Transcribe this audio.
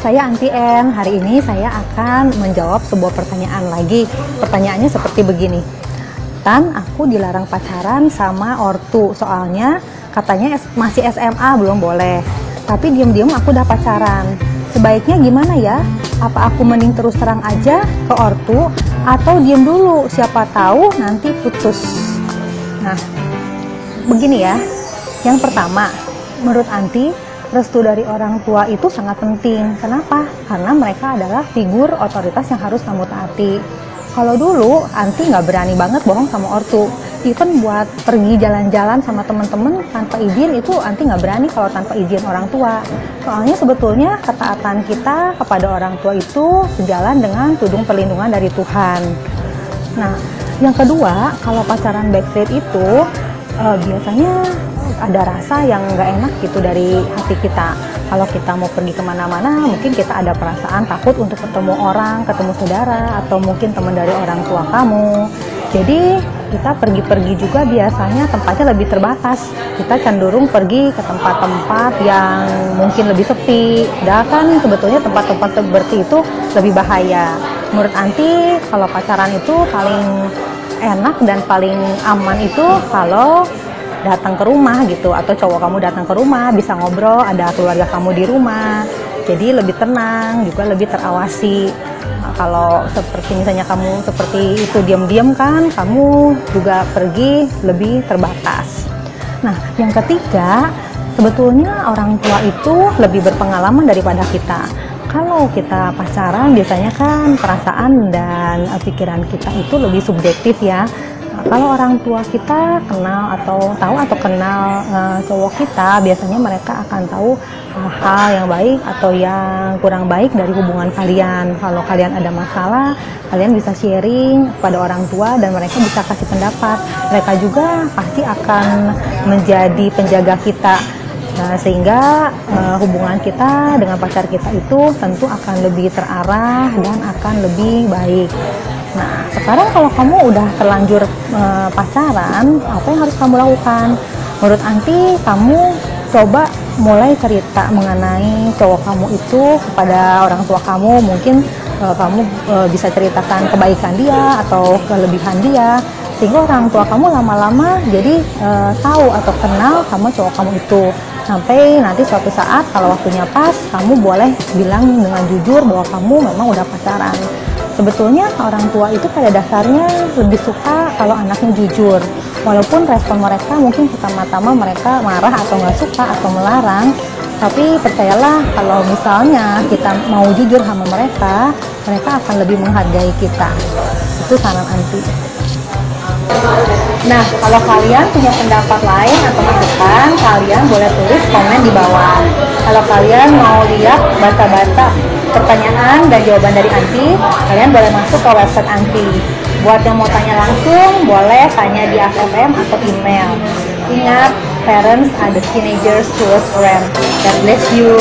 saya Anti N. Hari ini saya akan menjawab sebuah pertanyaan lagi. Pertanyaannya seperti begini. Tan, aku dilarang pacaran sama ortu. Soalnya katanya masih SMA belum boleh. Tapi diam-diam aku udah pacaran. Sebaiknya gimana ya? Apa aku mending terus terang aja ke ortu atau diam dulu? Siapa tahu nanti putus. Nah, begini ya. Yang pertama, menurut Anti, restu dari orang tua itu sangat penting. Kenapa? Karena mereka adalah figur otoritas yang harus kamu taati. Kalau dulu, Anti nggak berani banget bohong sama ortu. Even buat pergi jalan-jalan sama teman-teman tanpa izin itu Anti nggak berani kalau tanpa izin orang tua. Soalnya sebetulnya ketaatan kita kepada orang tua itu sejalan dengan tudung perlindungan dari Tuhan. Nah, yang kedua, kalau pacaran backstreet itu biasanya ada rasa yang nggak enak gitu dari hati kita. Kalau kita mau pergi kemana-mana, mungkin kita ada perasaan takut untuk ketemu orang, ketemu saudara, atau mungkin teman dari orang tua kamu. Jadi kita pergi-pergi juga biasanya tempatnya lebih terbatas. Kita cenderung pergi ke tempat-tempat yang mungkin lebih sepi. Padahal kan sebetulnya tempat-tempat seperti itu lebih bahaya. Menurut Anti, kalau pacaran itu paling enak dan paling aman itu kalau datang ke rumah gitu, atau cowok kamu datang ke rumah, bisa ngobrol, ada keluarga kamu di rumah, jadi lebih tenang, juga lebih terawasi. Nah, kalau seperti misalnya kamu seperti itu diam-diam kan, kamu juga pergi lebih terbatas. Nah, yang ketiga, sebetulnya orang tua itu lebih berpengalaman daripada kita. Kalau kita pacaran biasanya kan perasaan dan pikiran kita itu lebih subjektif ya. Kalau orang tua kita kenal atau kenal cowok kita, biasanya mereka akan tahu hal yang baik atau yang kurang baik dari hubungan kalian. Kalau kalian ada masalah, kalian bisa sharing kepada orang tua dan mereka bisa kasih pendapat. Mereka juga pasti akan menjadi penjaga kita. Nah, sehingga hubungan kita dengan pacar kita itu tentu akan lebih terarah dan akan lebih baik. Nah, sekarang kalau kamu udah terlanjur pacaran, apa yang harus kamu lakukan? Menurut Anti, kamu coba mulai cerita mengenai cowok kamu itu kepada orang tua kamu. Mungkin kamu bisa ceritakan kebaikan dia atau kelebihan dia, sehingga orang tua kamu lama-lama jadi tahu atau kenal sama cowok kamu itu. Sampai nanti suatu saat kalau waktunya pas, kamu boleh bilang dengan jujur bahwa kamu memang udah pacaran. Sebetulnya orang tua itu pada dasarnya lebih suka kalau anaknya jujur. Walaupun respon mereka mungkin pertama-tama mereka marah atau nggak suka atau melarang, tapi percayalah kalau misalnya kita mau jujur sama mereka, mereka akan lebih menghargai kita. Itu saran Anti. Nah, kalau kalian punya pendapat lain atau masukan, kalian boleh tulis komen di bawah. Kalau kalian mau lihat baca-baca pertanyaan dan jawaban dari Anti, kalian boleh masuk ke website Anti. Buat yang mau tanya langsung, boleh tanya di AFM atau email. Ingat, parents are the teenagers to us friends. God bless you.